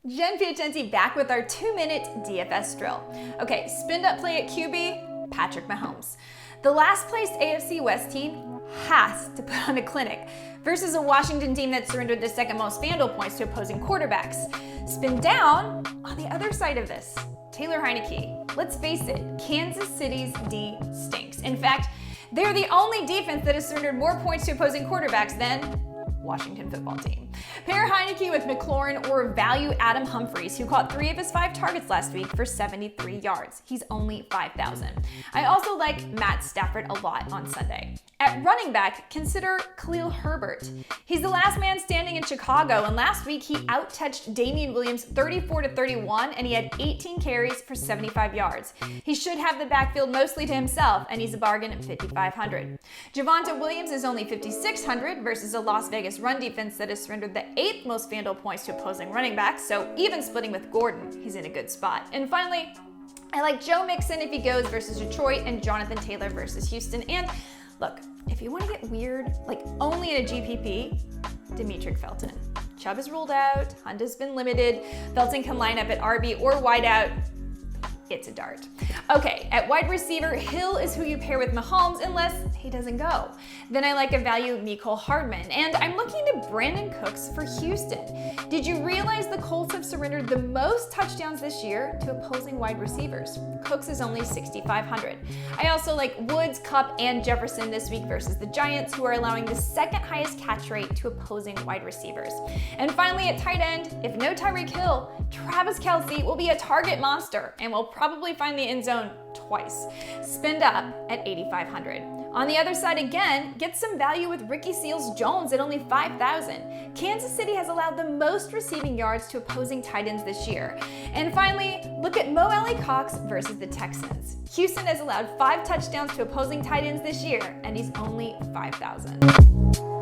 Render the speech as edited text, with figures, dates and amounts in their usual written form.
Jen Piacenti back with our 2-minute DFS drill. Okay, spin up play at QB, Patrick Mahomes. The last placed AFC West team has to put on a clinic versus a Washington team that surrendered the second most FanDuel points to opposing quarterbacks. Spin down on the other side of this, Taylor Heineke. Let's face it, Kansas City's D stinks. In fact, they're the only defense that has surrendered more points to opposing quarterbacks than Washington football team. Pair Heineke with McLaurin or value Adam Humphries, who caught 3 of his 5 targets last week for 73 yards. He's only 5,000. I also like Matt Stafford a lot on Sunday. At running back, consider Khalil Herbert. He's the last man standing in Chicago, and last week he out-touched Damian Williams 34-31, and he had 18 carries for 75 yards. He should have the backfield mostly to himself, and he's a bargain at 5,500. Javonte Williams is only 5,600 versus a Las Vegas run defense that has surrendered the 8th most FanDuel points to opposing running backs, so even splitting with Gordon, he's in a good spot. And finally, I like Joe Mixon if he goes versus Detroit and Jonathan Taylor versus Houston. And look, if you want to get weird, like only in a GPP, Demetric Felton. Chubb is ruled out, Honda's been limited, Felton can line up at RB or wideout. It's a dart. Okay, at wide receiver, Hill is who you pair with Mahomes unless he doesn't go. Then I like a value Mecole Hardman, and I'm looking to Brandon Cooks for Houston. Did you realize the Colts have surrendered the most touchdowns this year to opposing wide receivers? Cooks is only 6,500. I also like Woods, Kupp, and Jefferson this week versus the Giants, who are allowing the second highest catch rate to opposing wide receivers. And finally, at tight end, if no Tyreek Hill, Travis Kelce will be a target monster and will probably find the end zone twice. Spend up at 8,500. On the other side again, get some value with Ricky Seals-Jones at only 5,000. Kansas City has allowed the most receiving yards to opposing tight ends this year. And finally, look at Mo Alley-Cox versus the Texans. Houston has allowed 5 touchdowns to opposing tight ends this year, and he's only 5,000.